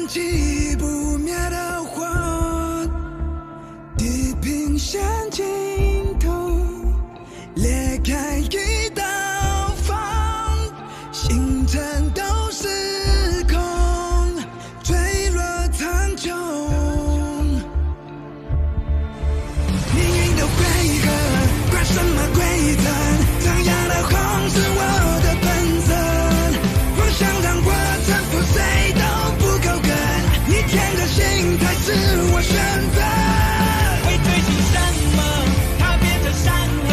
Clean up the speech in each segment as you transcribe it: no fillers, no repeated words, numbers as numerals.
起不灭的火，地平线尽头裂开一道缝，星辰都失控，坠落苍穹。命运的回合，管什么规则？张扬的红是我的本色，妄想让我臣服，谁都不够格。你天的心才是我选择。会追寻什么？它变成山河，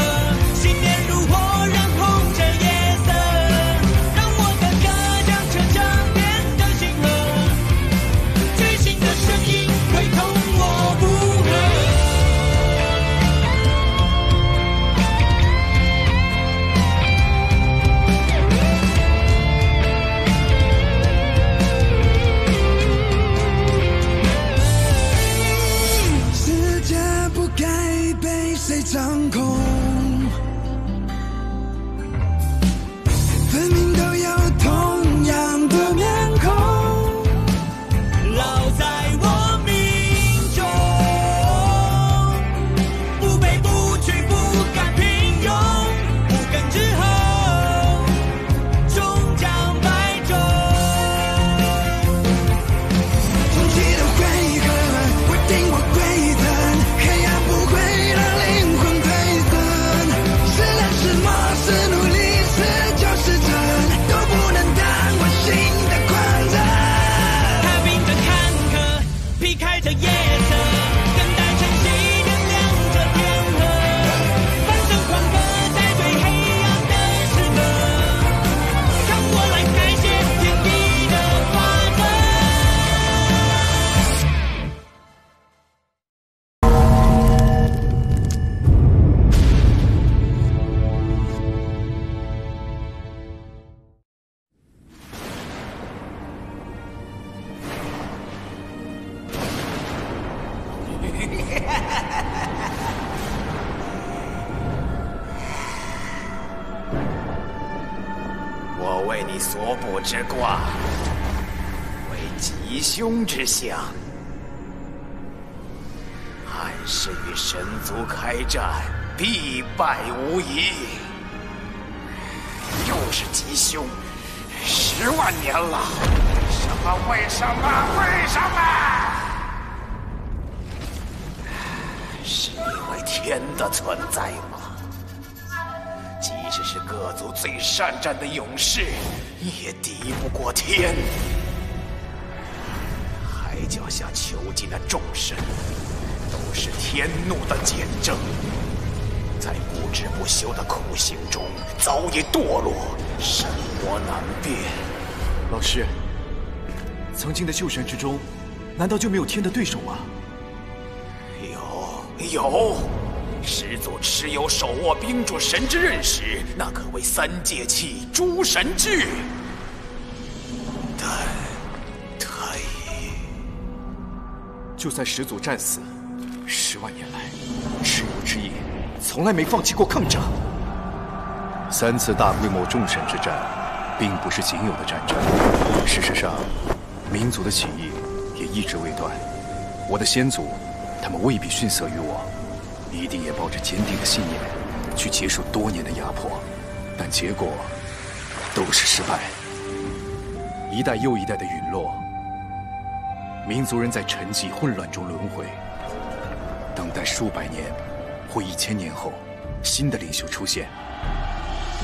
信念如火燃红着夜色，让我的歌将这江边的星河，觉醒的声音会同我不合。世界不该被谁掌控，分明都有同样的面孔。烙在我命中，不卑不屈，不甘平庸，无根之后，终将败终。空气的回合，我定我规则，黑暗不会让灵魂褪色。是人是魔是努力是救世者，都不能当我心的狂热。踏平着坎坷，劈开着夜色，等待晨曦点亮这天河。翻身黄河，在最黑暗的时刻，让我来改写天地的法则。我为你所卜之卦为吉凶之象，汉室与神族开战，必败无疑。又是吉凶，10万年了，为什么？是因为天的存在吗？即使是各族最善战的勇士，也敌不过天。海角下囚禁的众神，都是天怒的见证。在不止不休的酷刑中，早已堕落，神魔难辨。老师，曾经的旧神之中，难道就没有天的对手吗？有，始祖蚩尤手握冰主神之刃时，那可谓3界气，诸神惧。但他已……就算始祖战死，10万年来，蚩尤之夜从来没放弃过抗战。3次大规模众神之战，并不是仅有的战争。事实上，民族的起义也一直未断。我的先祖，他们未必逊色于我，一定也抱着坚定的信念去结束多年的压迫，但结果都是失败。一代又一代的陨落，民族人在沉寂混乱中轮回，等待数百年或1000年后，新的领袖出现，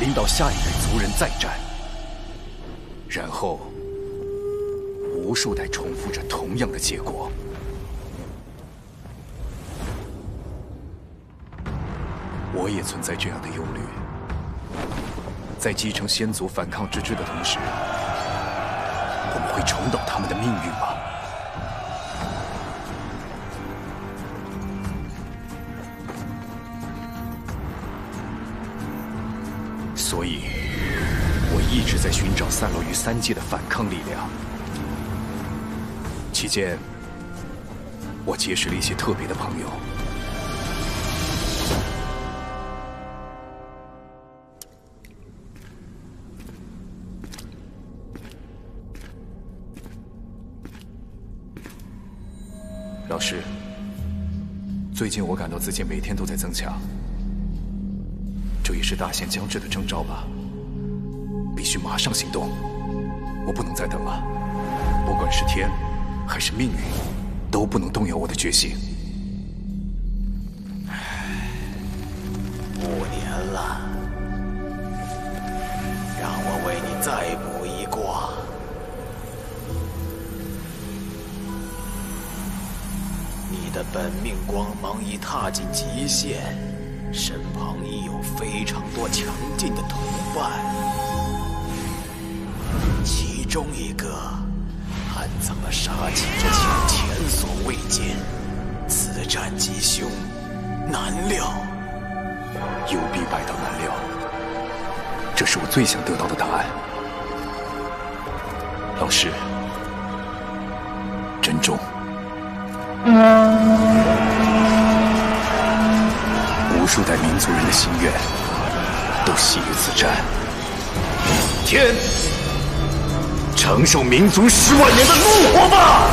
领导下一代族人再战，然后无数代重复着同样的结果。我也存在这样的忧虑，在继承先祖反抗之志的同时，我们会重蹈他们的命运吗？所以，我一直在寻找散落于3界的反抗力量。期间，我结识了一些特别的朋友。老师，最近我感到自己每天都在增强，这也是大限将至的征兆吧？必须马上行动，我不能再等了。不管是天，还是命运，都不能动摇我的决心。5年了，让我为你再卜一卦。你的本命光芒已踏进极限，身旁已有非常多强劲的同伴，其中一个暗藏了杀气之情，前所未见，此战吉凶难料。有必百道难料，这是我最想得到的答案。老师，珍重。无数代民族人的心愿都系于此战。天，承受民族10万年的怒火吧！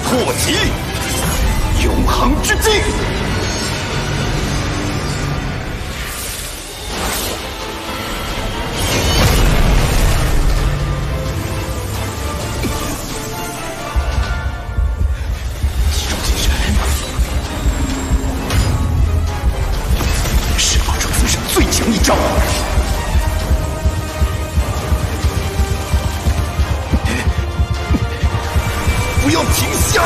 破极，永恒之境。集中精神，释放出此生最强一招。不要停下！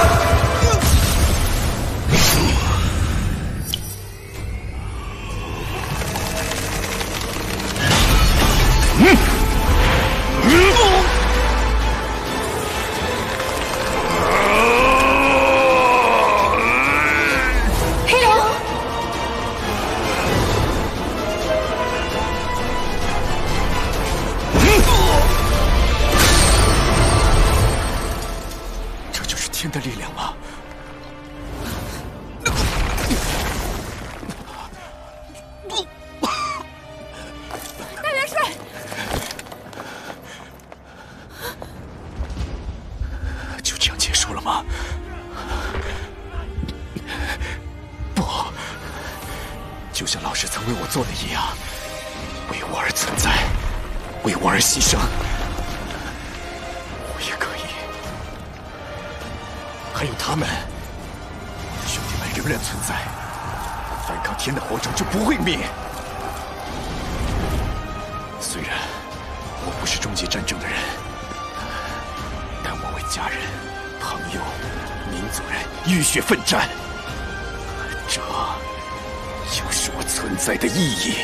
黑龙，这就是天的力量吗？大元帅，就这样结束了吗？不，就像老师曾为我做的一样，为我而存在，为我而牺牲，我也可以。还有他们，兄弟们仍然存在，反抗天的火种就不会灭。虽然我不是终结战争的人，但我为家人、朋友、民族人浴血奋战，这就是我存在的意义。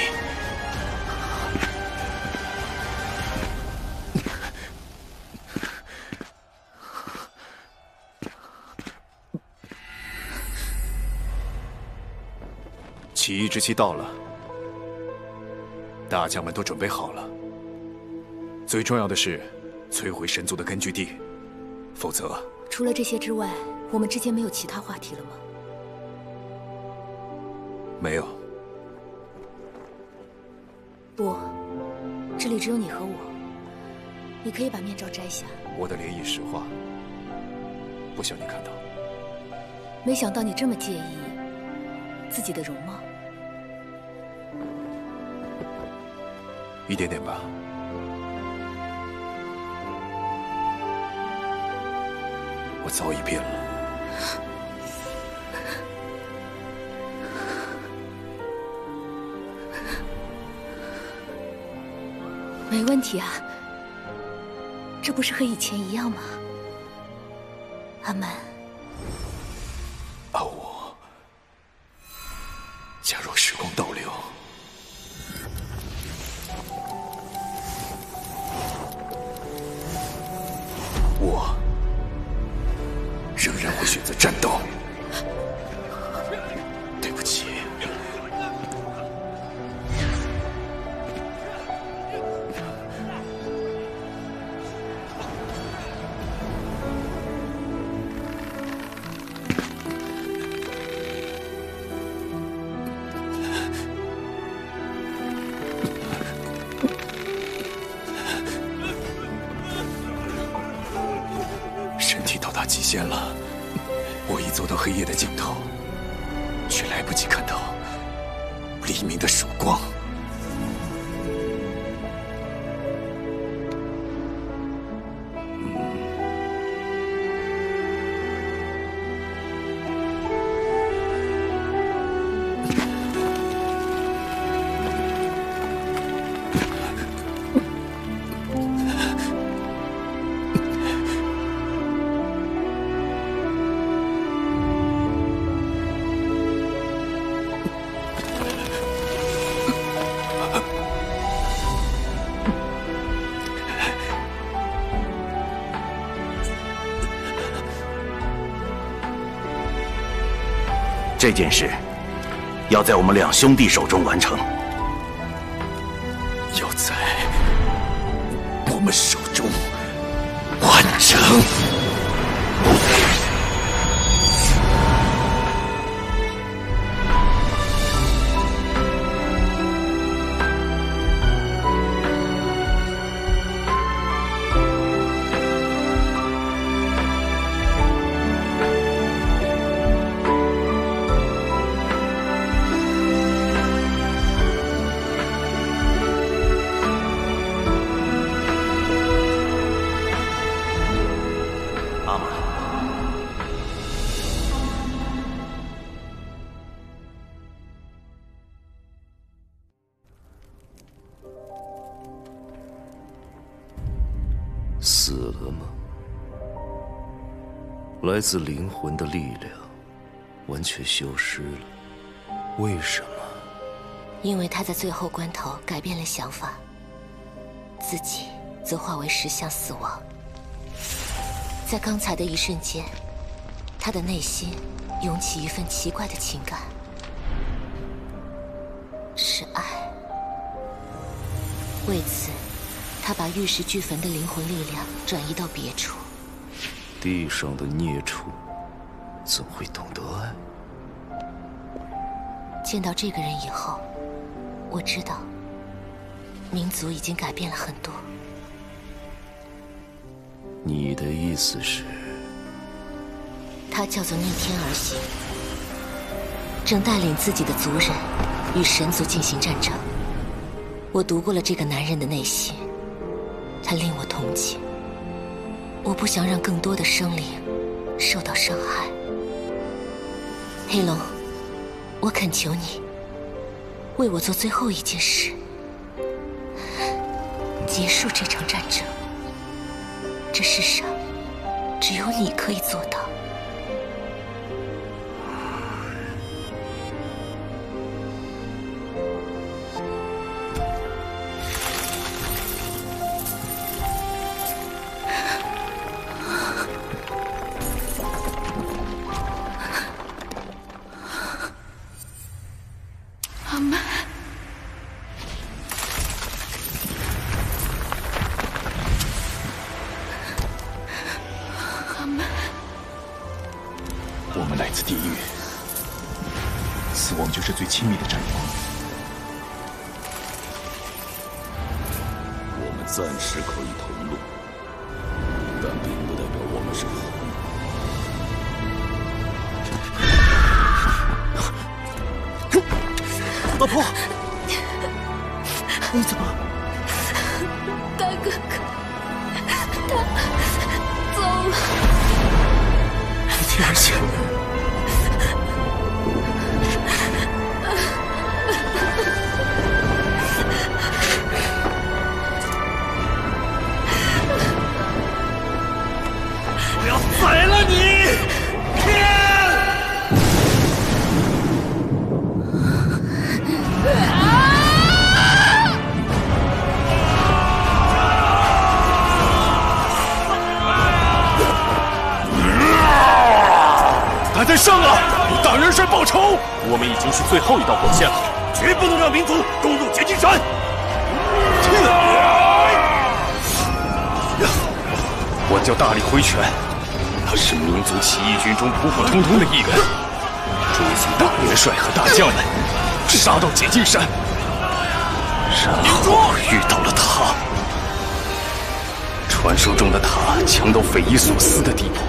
起义之期到了，大将们都准备好了。最重要的是摧毁神族的根据地，否则……除了这些之外，我们之间没有其他话题了吗？没有。不，这里只有你和我。你可以把面罩摘下。我的莲意石化，不想你看到。没想到你这么介意自己的容貌。一点点吧。我早已变了。没问题啊，这不是和以前一样吗？阿满，我假若时光倒流，我仍然会选择战斗。对不起。极限了，我已走到黑夜的尽头，却来不及看到黎明的曙光。这件事要在我们两兄弟手中完成，要在我们手中完成。死了吗？来自灵魂的力量完全消失了，为什么？因为他在最后关头改变了想法，自己则化为石像死亡。在刚才的一瞬间，他的内心涌起一份奇怪的情感，是爱。为此，他把玉石俱焚的灵魂力量转移到别处。地上的孽畜怎会懂得爱？见到这个人以后，我知道民族已经改变了很多。你的意思是？他叫做逆天而行，正带领自己的族人与神族进行战争。我读过了这个男人的内心，他令我同情。我不想让更多的生灵受到伤害。黑龙，我恳求你，为我做最后一件事，结束这场战争。这世上只有你可以做到。阿曼，阿曼，我们来自地狱，死亡就是最亲密的战友。我们暂时可以同路，但并不代表我们是朋友。老婆，你怎么？大哥哥，他走了。天儿行。我要宰了你！天！他在上啊！为大元帅报仇！我们已经是最后一道火线了，绝不能让民族攻入结金山！我叫大力挥拳，他是民族起义军中普普通通的一员，追随大元帅和大将们，杀到解禁山，然后遇到了他。传说中的他强到匪夷所思的地步，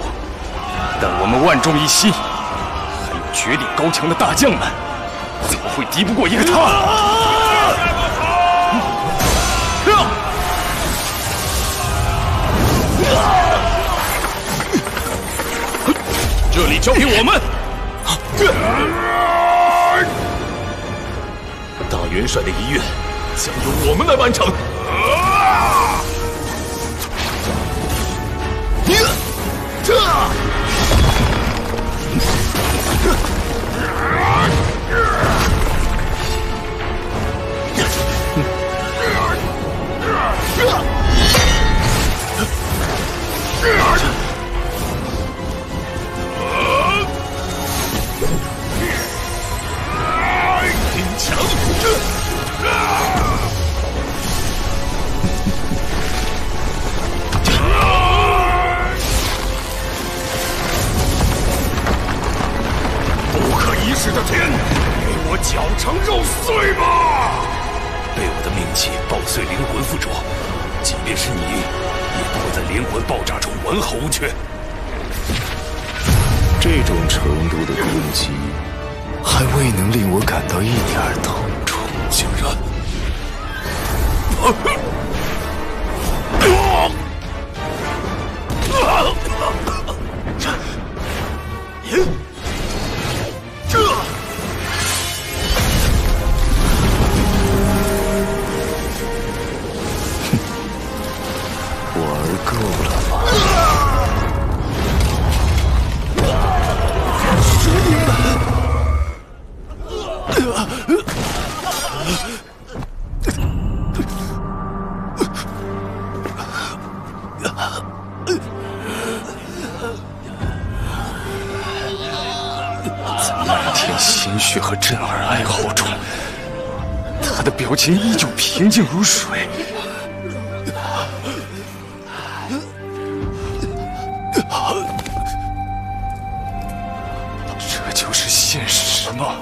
但我们万众一心，还有绝顶高强的大将们，怎么会敌不过一个他？这里交给我们。大元帅的遗愿将由我们来完成。的天，给我绞成肉碎吧！被我的命气爆碎灵魂附着，即便是你，也不会在灵魂爆炸中完好无缺。这种程度的攻击，还未能令我感到一点痛楚。竟然！鲜血和震耳哀嚎中，他的表情依旧平静如水。这就是现实吗？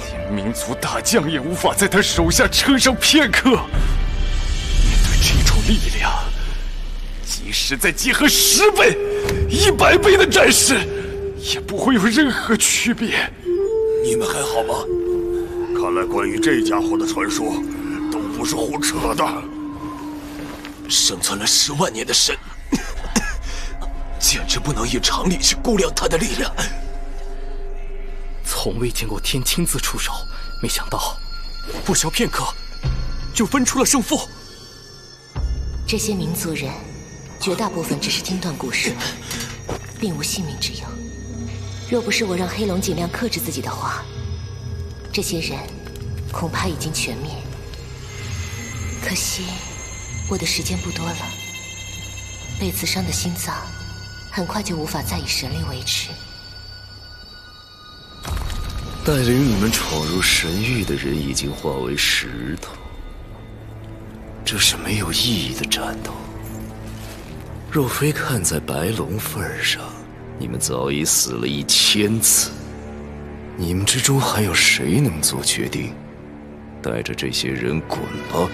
连民族大将也无法在他手下撑上片刻。面对这种力量，即使再结合10倍、100倍的战士，也不会有任何区别。你们还好吗？看来关于这家伙的传说都不是胡扯的。生存了10万年的神，简直不能以常理去估量他的力量。从未见过天亲自出手，没想到不消片刻就分出了胜负。这些民族人，绝大部分只是听断古诗，并无性命之忧。若不是我让黑龙尽量克制自己的话，这些人恐怕已经全灭。可惜我的时间不多了，被刺伤的心脏很快就无法再以神力维持。带领你们闯入神域的人已经化为石头，这是没有意义的战斗。若非看在白龙份上，你们早已死了1000次。你们之中还有谁能做决定？带着这些人滚吧！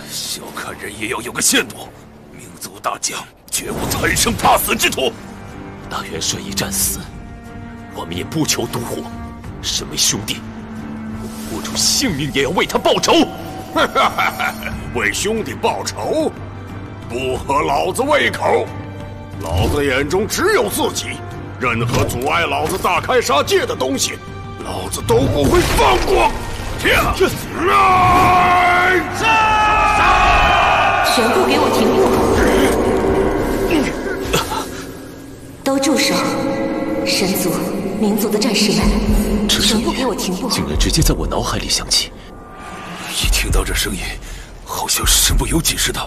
小看人也要有个限度，民族大将绝无贪生怕死之徒。大元帅一战死，我们也不求独活。身为兄弟，付出性命也要为他报仇。为兄弟报仇，不合老子胃口。老子眼中只有自己，任何阻碍老子大开杀戒的东西，老子都不会放过。天啊！全部给我停步！都住手！神族、民族的战士们，全部给我停步！竟然直接在我脑海里响起。一听到这声音，好像身不由己似的，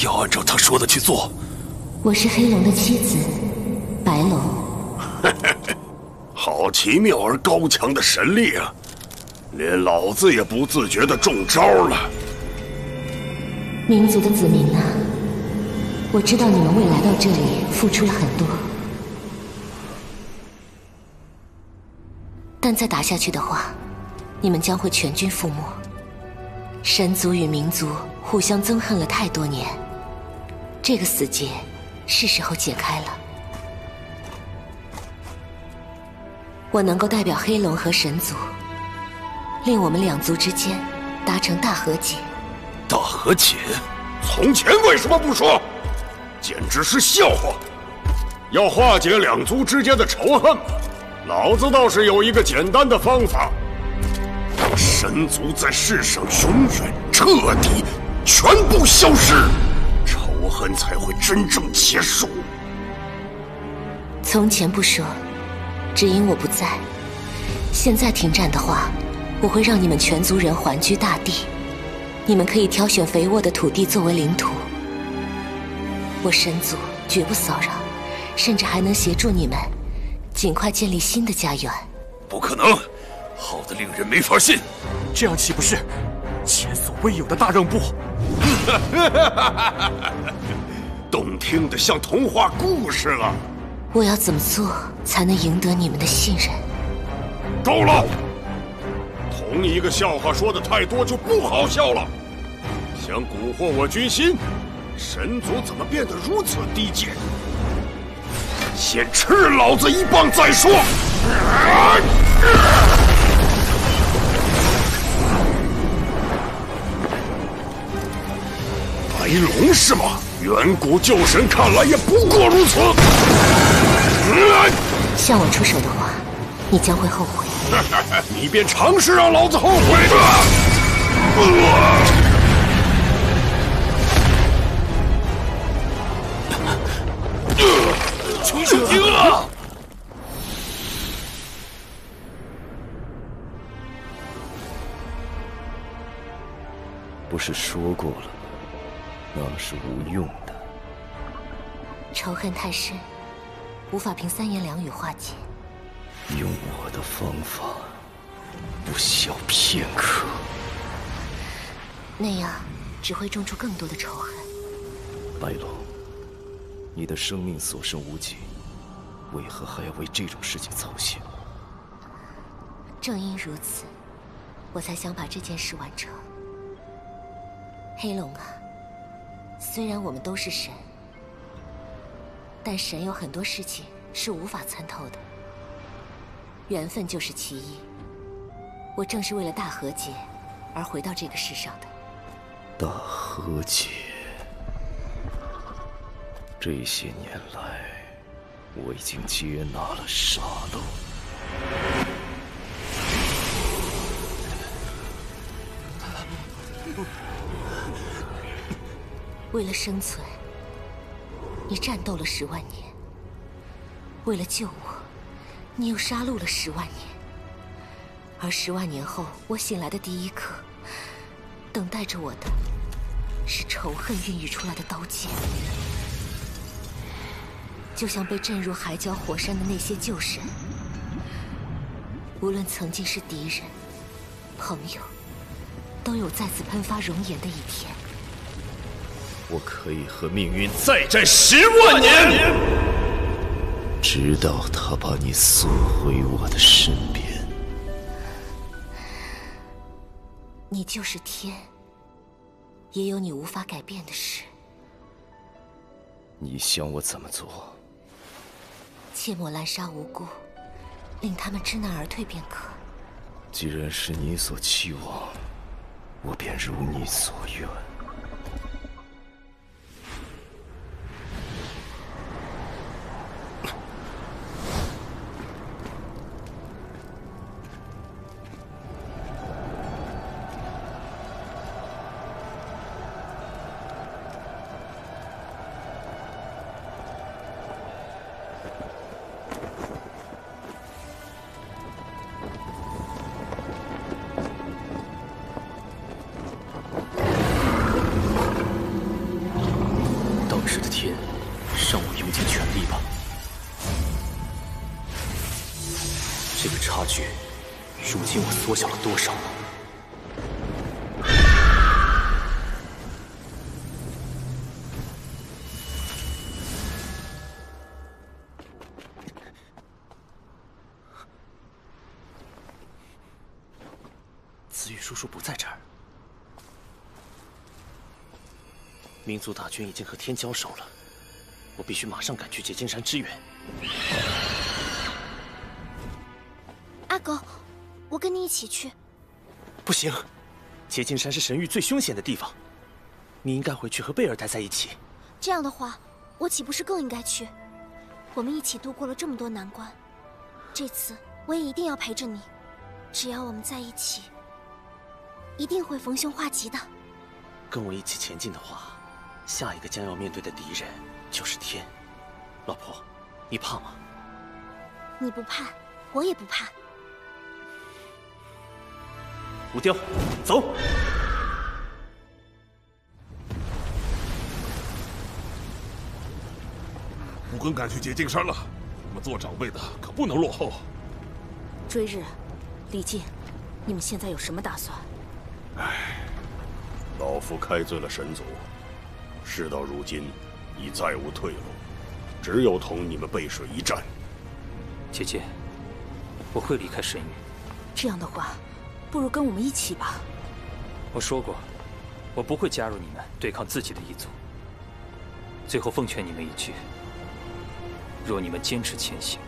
要按照他说的去做。我是黑龙的妻子，白龙。好奇妙而高强的神力啊！连老子也不自觉地中招了。民族的子民啊，我知道你们为来到这里付出了很多，但再打下去的话，你们将会全军覆没。神族与民族互相憎恨了太多年，这个死结是时候解开了。我能够代表黑龙和神族，令我们两族之间达成大和解。大和解？从前为什么不说？简直是笑话！要化解两族之间的仇恨，老子倒是有一个简单的方法：让神族在世上永远彻底全部消失，仇恨才会真正结束。从前不说，只因我不在。现在停战的话，我会让你们全族人环居大地，你们可以挑选肥沃的土地作为领土。我神族绝不骚扰，甚至还能协助你们尽快建立新的家园。不可能，好的令人没法信。这样岂不是前所未有的大让步？动听的像童话故事了。我要怎么做才能赢得你们的信任？够了！同一个笑话说的太多就不好笑了。想蛊惑我军心，神族怎么变得如此低贱？先吃老子一棒再说！白龙是吗？远古旧神看来也不过如此。向我出手的话，你将会后悔。你便尝试让老子后悔。求求停了！不是说过了吗？那是无用的。仇恨太深，无法凭三言两语化解。用我的方法，不消片刻。那样只会种出更多的仇恨。白龙，你的生命所剩无几，为何还要为这种事情操心？正因如此，我才想把这件事完成。黑龙啊，虽然我们都是神，但神有很多事情是无法参透的。缘分就是其一。我正是为了大和解而回到这个世上的。大和解。这些年来，我已经接纳了杀戮。为了生存，你战斗了10万年；为了救我，你又杀戮了10万年。而10万年后，我醒来的第一刻，等待着我的是仇恨孕育出来的刀剑。就像被震入海角火山的那些旧神，无论曾经是敌人、朋友，都有再次喷发容颜的一天。我可以和命运再战10万年，直到他把你送回我的身边。你就是天，也有你无法改变的事。你想我怎么做？切莫滥杀无辜，令他们知难而退便可。既然是你所期望，我便如你所愿。这个差距，如今我缩小了多少呢？子羽叔叔不在这儿，民族大军已经和天交手了，我必须马上赶去结金山支援。阿狗，我跟你一起去。不行，结金山是神域最凶险的地方，你应该回去和贝尔待在一起。这样的话，我岂不是更应该去？我们一起度过了这么多难关，这次我也一定要陪着你。只要我们在一起，一定会逢凶化吉的。跟我一起前进的话，下一个将要面对的敌人就是天。老婆，你怕吗？你不怕，我也不怕。吴雕，走。武根赶去结金山了，我们做长辈的可不能落后。追日，李靖，你们现在有什么打算？老夫开罪了神族，事到如今，已再无退路，只有同你们背水一战。姐姐，我会离开神域。这样的话，不如跟我们一起吧。我说过，我不会加入你们对抗自己的一族。最后奉劝你们一句：若你们坚持前行，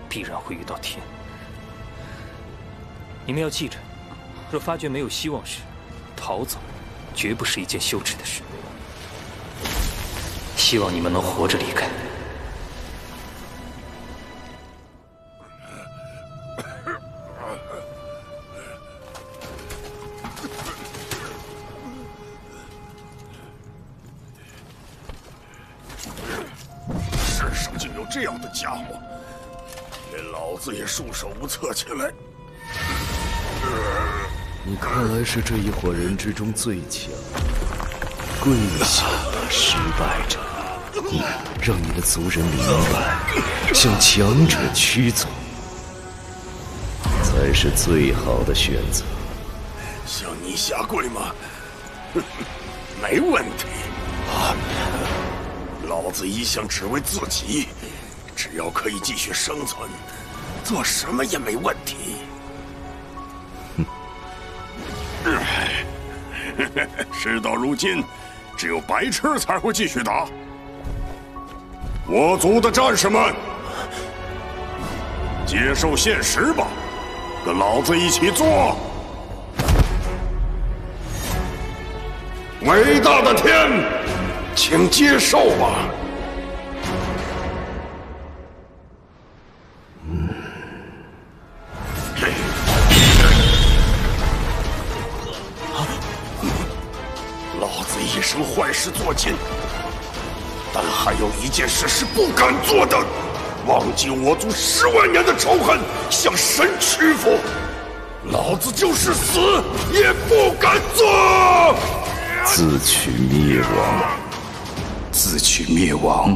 必然会遇到天。你们要记着，若发觉没有希望时，逃走绝不是一件羞耻的事。希望你们能活着离开。世上竟有这样的家伙，连老子也束手无策起来。你看来是这一伙人之中最强，跪下吧，失败者！让你的族人明白，向强者屈从才是最好的选择。向你下跪吗？没问题。老子一向只为自己，只要可以继续生存，做什么也没问题。事到如今，只有白痴才会继续打。我族的战士们，接受现实吧，跟老子一起做。伟大的天，请接受吧。老子一生坏事做尽，但还有一件事是不敢做的：忘记我族10万年的仇恨，向神屈服。老子就是死也不敢做。自取灭亡，自取灭亡。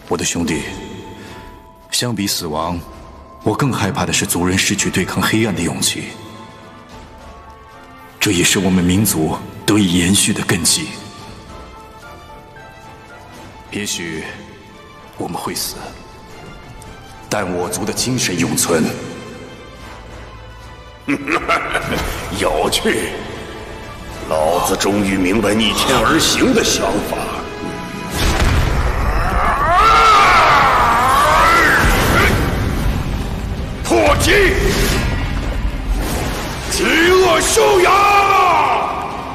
我的兄弟，相比死亡，我更害怕的是族人失去对抗黑暗的勇气。这也是我们民族得以延续的根基。也许我们会死，但我族的精神永存。有趣，老子终于明白逆天而行的想法。破击！极恶修养！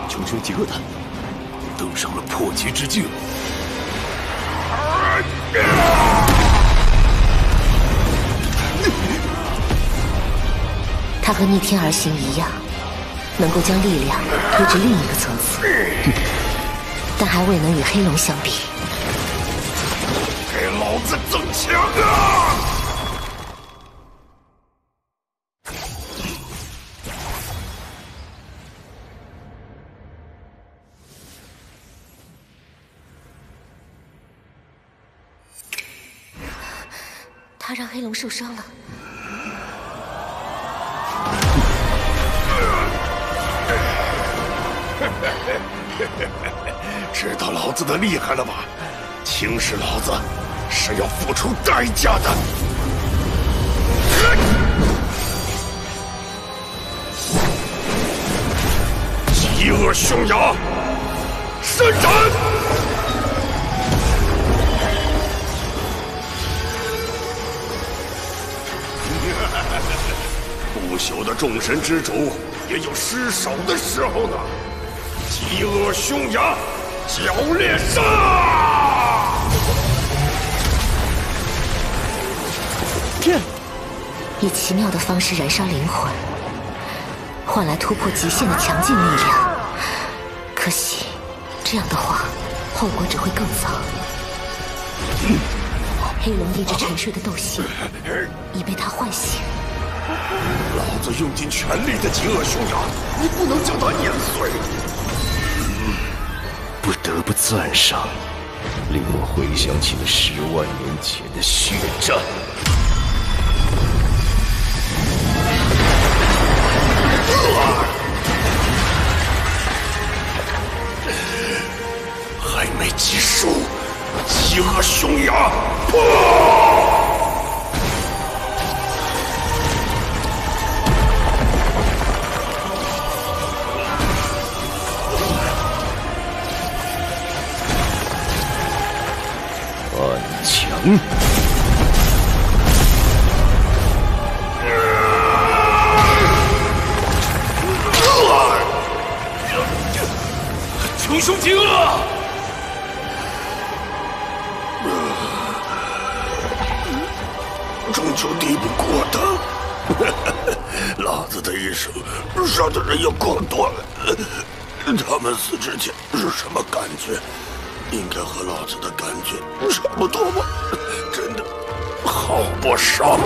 穷凶极恶的，登上了破极之境。他和逆天而行一样，能够将力量推至另一个层次，但还未能与黑龙相比。给老子增强啊！他让黑龙受伤了。知道老子的厉害了吧？轻视老子是要付出代价的。极恶凶牙，伸展！不朽的众神之主也有失手的时候呢。极恶凶牙，绞裂杀！以奇妙的方式燃烧灵魂，换来突破极限的强劲力量。可惜，这样的话，后果只会更糟。黑龙一直沉睡的斗心已被他唤醒。老子用尽全力的极恶凶牙，你不能将它碾碎。不得不赞赏，令我回想起了10万年前的血战。还没结束，极恶凶牙，破！暗墙。穷凶极恶！终究敌不过他。老子的一生杀的人有够多，他们死之前是什么感觉？应该和老子的感觉差不多吧？真的好不爽。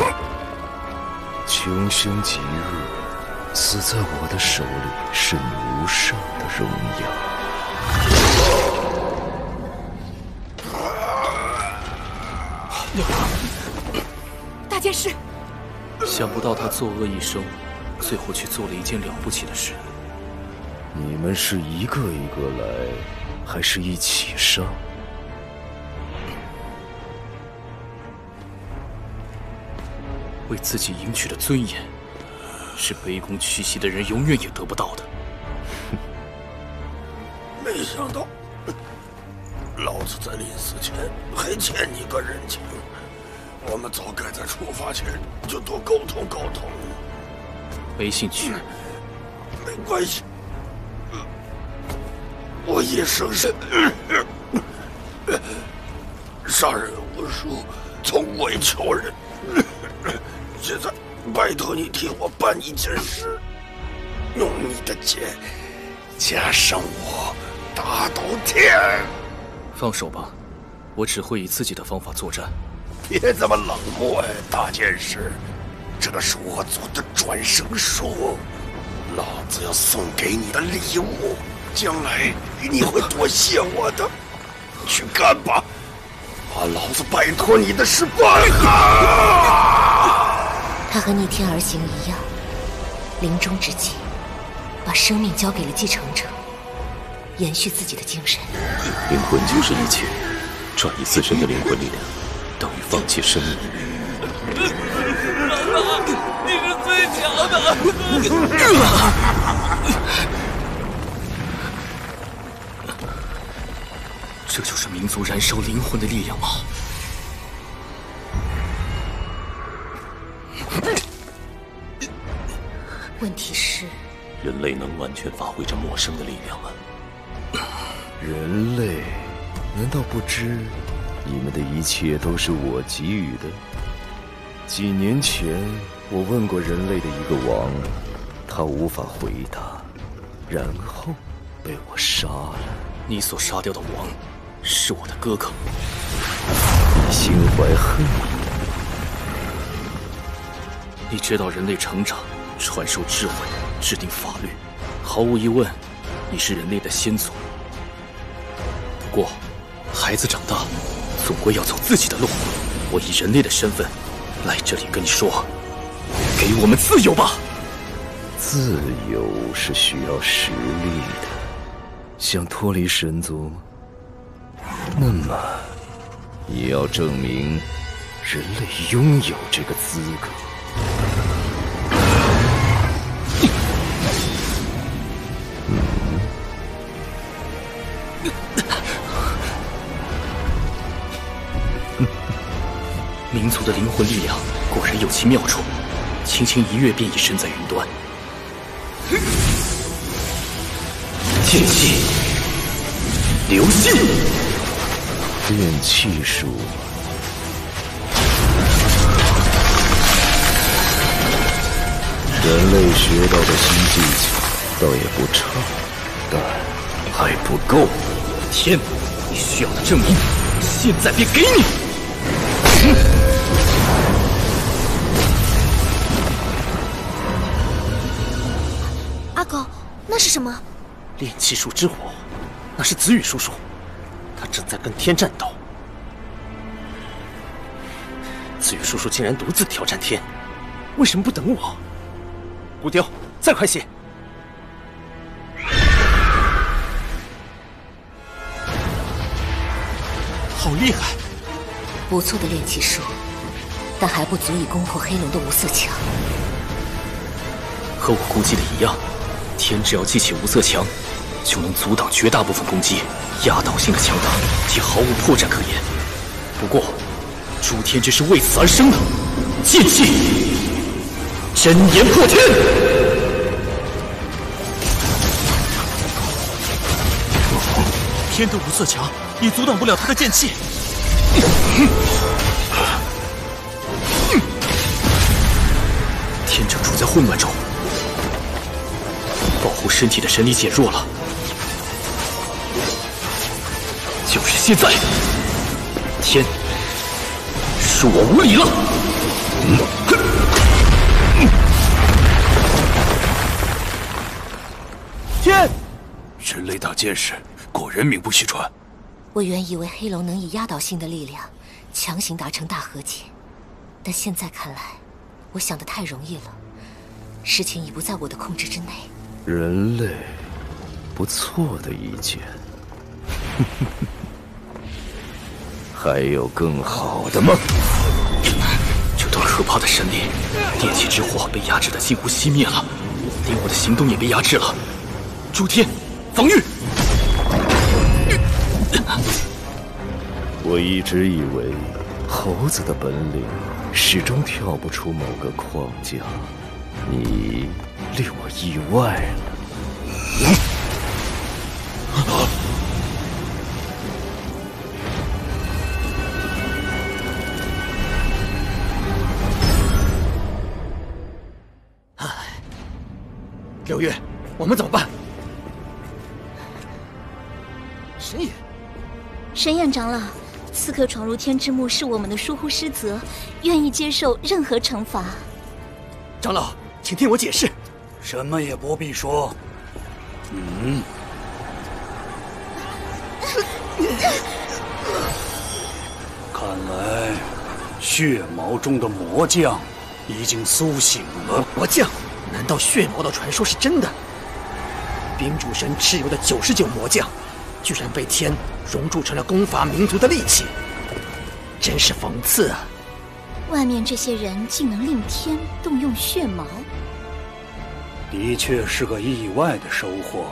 穷凶极恶，死在我的手里是无上的荣耀。大剑师，想不到他作恶一生，最后却做了一件了不起的事。你们是一个一个来，还是一起上？为自己赢取的尊严，是卑躬屈膝的人永远也得不到的。没想到，老子在临死前还欠你个人情。我们早该在出发前就多沟通沟通。没兴趣。没关系，我一生是杀人无数，从未求人。现在拜托你替我办一件事，用你的剑加上我打倒天。放手吧，我只会以自己的方法作战。别这么冷漠呀，大剑士，这是我做的转生术，老子要送给你的礼物，将来你会多谢我的。去干吧，把老子拜托你的事办好。他和逆天而行一样，临终之际，把生命交给了继承者，延续自己的精神。灵魂就是一切，转移自身的灵魂力量，等于放弃生命。老大，你是最强的！这就是民族燃烧灵魂的力量吗？问题是，人类能完全发挥这陌生的力量吗？人类难道不知你们的一切都是我给予的？几年前我问过人类的一个王，他无法回答，然后被我杀了。你所杀掉的王是我的哥哥。你心怀恨意。你知道人类成长、传授智慧、制定法律，毫无疑问，你是人类的先祖。不过，孩子长大，总归要走自己的路。我以人类的身份，来这里跟你说，给我们自由吧。自由是需要实力的，想脱离神族吗？那么，也要证明人类拥有这个资格。民族的灵魂力量果然有其妙处，轻轻一跃便已身在云端。剑气，流信，炼气术。人类学到的新技巧倒也不差，但还不够。天，你需要的证明，现在便给你。阿狗，那是什么？炼气术之火，那是子羽叔叔，他正在跟天战斗。子羽叔叔竟然独自挑战天，为什么不等我？骨雕，再快些！好厉害！不错的炼气术，但还不足以攻破黑龙的无色墙。和我估计的一样，天只要激起无色墙，就能阻挡绝大部分攻击，压倒性的强大，且毫无破绽可言。不过，诸天之是为此而生的，剑气，真言破天。天的无色墙也阻挡不了他的剑气。天正处在混乱中，保护身体的神力减弱了，就是现在，天，恕我无礼了。天，人类大剑士果然名不虚传。我原以为黑龙能以压倒性的力量强行达成大和解，但现在看来，我想得太容易了，事情已不在我的控制之内。人类，不错的意见。还有更好的吗？这段可怕的神力，炼气之火被压制的近乎熄灭了，连我的行动也被压制了。诸天，防御！我一直以为猴子的本领始终跳不出某个框架，你令我意外了。六月，我们怎么办？神野，神眼长老，刺客闯入天之墓是我们的疏忽失责，愿意接受任何惩罚。长老，请听我解释。什么也不必说。看来血毛中的魔将已经苏醒了。魔将？难道血魔的传说是真的？冰主神蚩尤的99魔将，居然被天熔铸成了攻伐民族的利器，真是讽刺啊！外面这些人竟能令天动用血毛，的确是个意外的收获。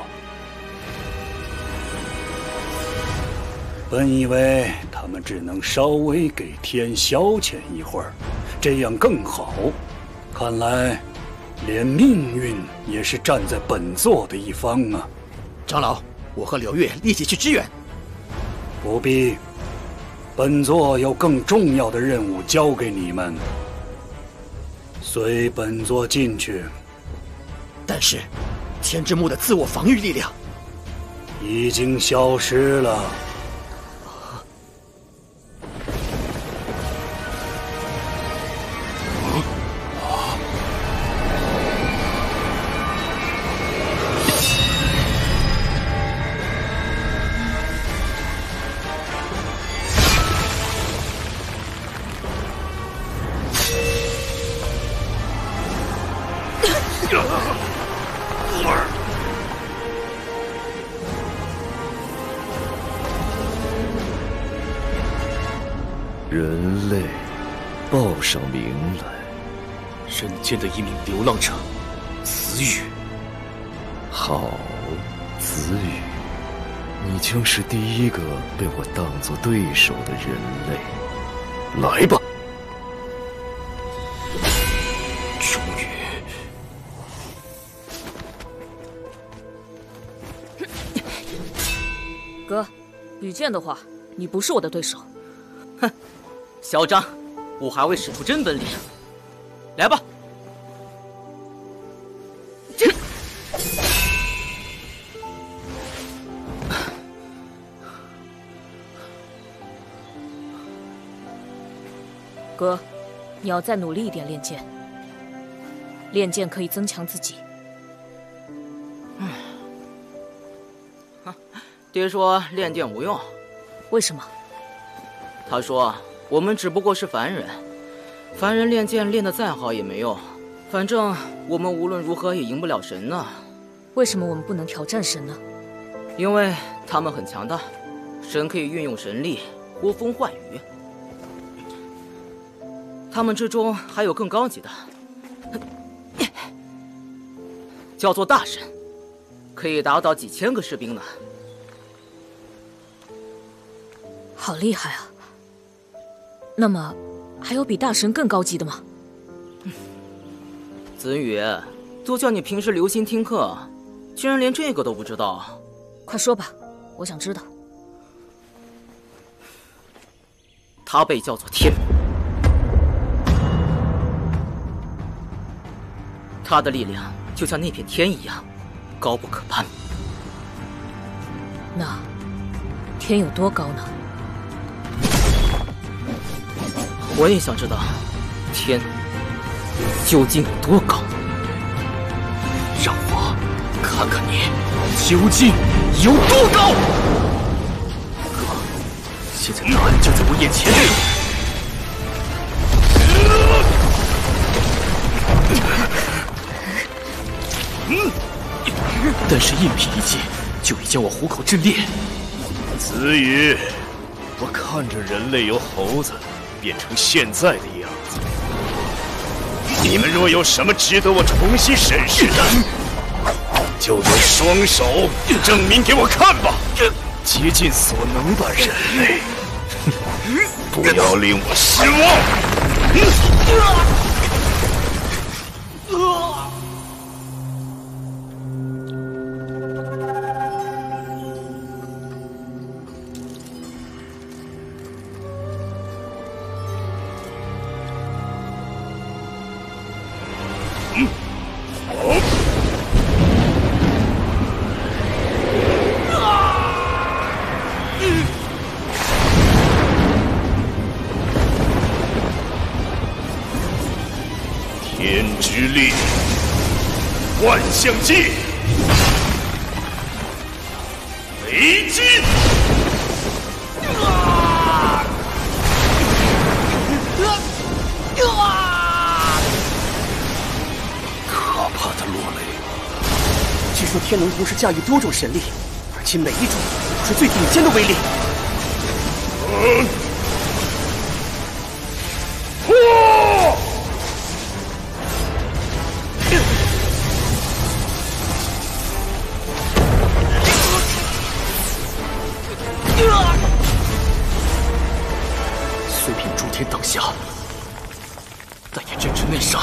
本以为他们只能稍微给天消遣一会儿，这样更好。看来连命运也是站在本座的一方啊！长老，我和柳月立即去支援。不必，本座有更重要的任务交给你们，随本座进去。但是，天之墓的自我防御力量已经消失了。人类报上名来。人间的一名流浪者，子羽。好，子羽，你将是第一个被我当作对手的人类。来吧。终于。哥，羽剑的话，你不是我的对手。哼，嚣张！我还未使出真本领。来吧。哥，你要再努力一点练剑。练剑可以增强自己。爹说练剑无用。为什么？他说我们只不过是凡人，凡人练剑练得再好也没用，反正我们无论如何也赢不了神呢。为什么我们不能挑战神呢？因为他们很强大，神可以运用神力呼风唤雨。他们之中还有更高级的，叫做大神，可以打倒几千个士兵呢。好厉害啊！那么，还有比大神更高级的吗？子羽，都叫你平时留心听课，居然连这个都不知道。快说吧，我想知道。他被叫做天。他的力量就像那片天一样，高不可攀。那天有多高呢？我也想知道，天究竟有多高。让我看看你究竟有多高。哥，现在答案就在我眼前。但是硬皮一击就已将我虎口震裂。子羽，我看着人类由猴子变成现在的样子，你们若有什么值得我重新审视的，就用双手证明给我看吧！竭尽所能吧，人类！不要令我失望！天之力，万象界，雷击！可怕的落雷！据说天能同时驾驭多种神力，而且每一种都是最顶尖的威力。虽凭诸天挡下，但也真知内伤。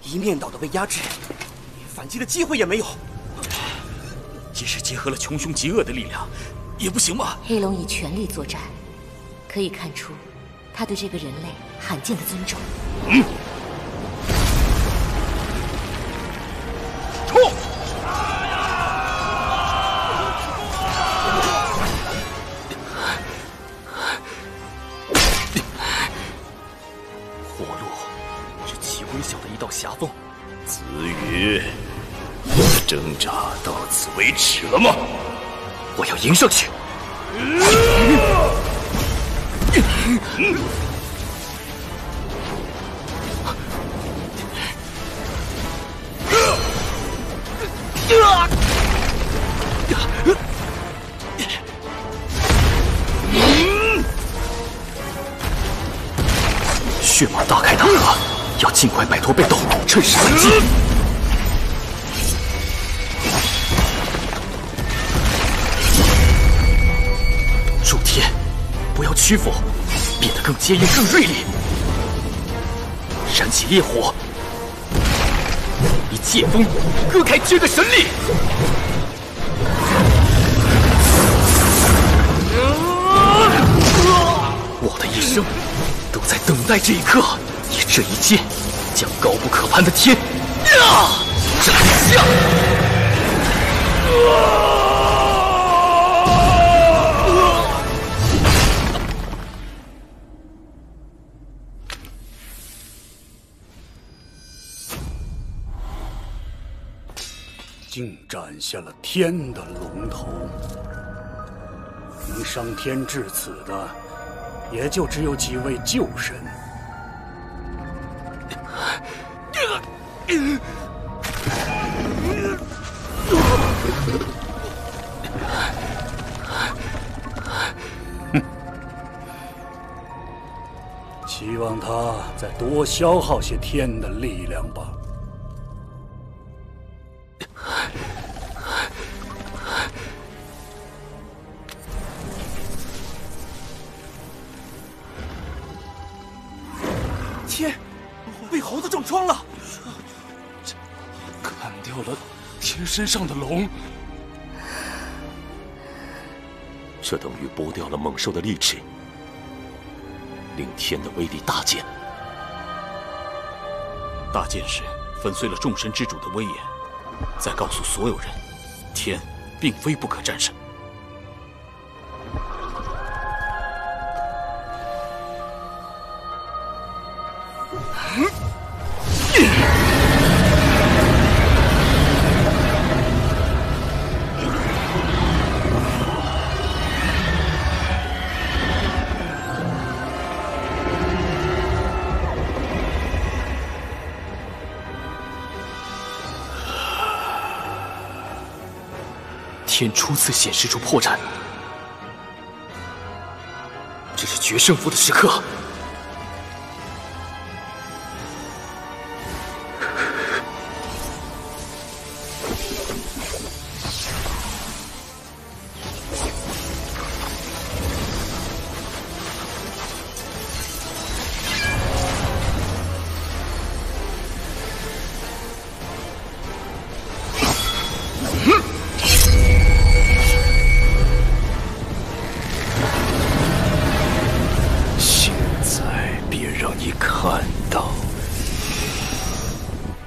一面倒的被压制，连反击的机会也没有。即使结合了穷凶极恶的力量，也不行吗？黑龙以全力作战，可以看出他对这个人类罕见的尊重。霞风。子羽，我的挣扎到此为止了吗？我要迎上去！血蟒大开大合，要尽快摆脱被动，趁势反击。诸天，不要屈服，变得更坚硬、更锐利。燃起烈火，以剑锋割开天的神力。我的一生都在等待这一刻，以这一剑将高不可攀的天斩下。竟斩下了天的龙头，能上天至此的，也就只有几位旧神。希望他再多消耗些天的力量吧。天，被猴子重创了，砍掉了天身上的龙，这等于剥掉了猛兽的利齿，令天的威力大减。大剑士粉碎了众神之主的威严，再告诉所有人，天并非不可战胜。天初次显示出破绽，这是决胜负的时刻。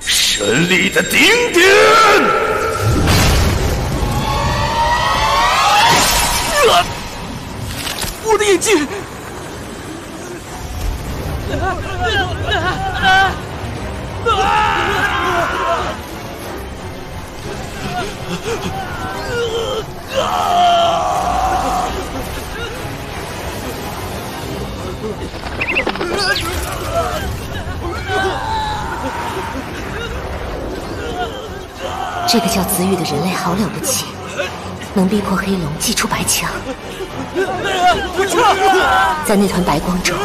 神力的顶点！我的眼睛！这个叫子羽的人类好了不起，能逼迫黑龙祭出白墙。在那团白光中，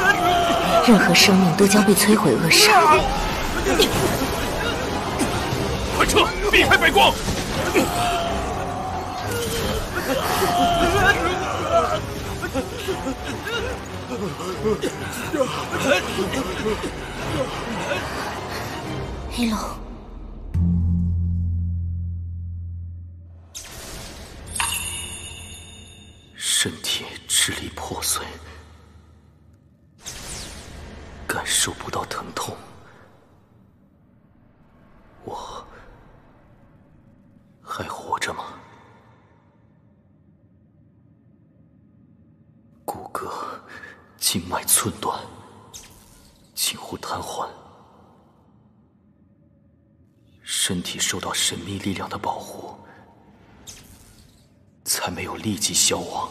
任何生命都将被摧毁扼杀。快撤，避开白光！黑龙。身体支离破碎，感受不到疼痛。我还活着吗？骨骼、经脉寸断，近乎瘫痪。身体受到神秘力量的保护，才没有立即消亡。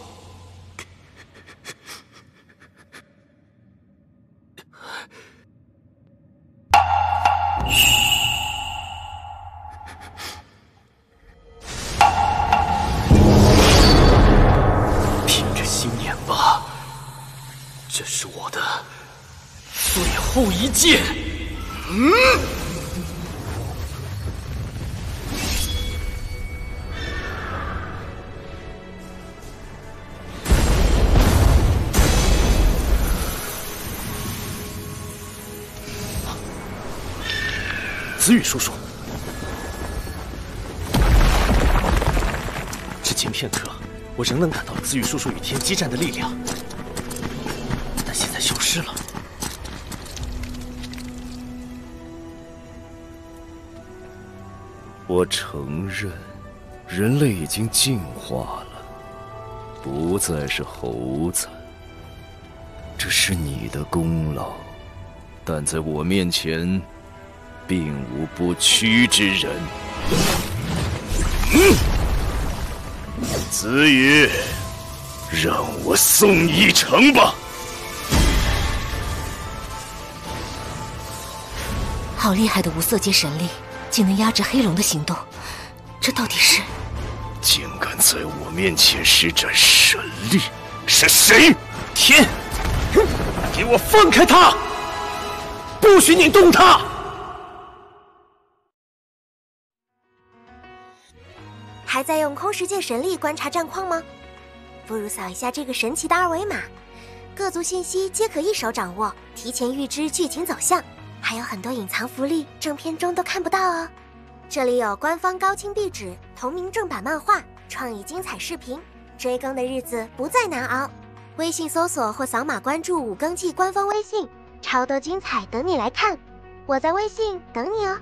凭着信念吧，这是我的最后一剑。子羽叔叔，之前片刻，我仍能感到子羽叔叔与天激战的力量，但现在消失了。我承认，人类已经进化了，不再是猴子。这是你的功劳，但在我面前，并无不屈之人。子羽，让我送你一程吧。好厉害的无色阶神力，竟能压制黑龙的行动，这到底是？竟敢在我面前施展神力，是谁？天！给我放开他！不许你动他！还在用空时界神力观察战况吗？不如扫一下这个神奇的二维码，各族信息皆可一手掌握，提前预知剧情走向，还有很多隐藏福利，正片中都看不到哦。这里有官方高清壁纸、同名正版漫画、创意精彩视频，追更的日子不再难熬。微信搜索或扫码关注5更季官方微信，超多精彩等你来看，我在微信等你哦。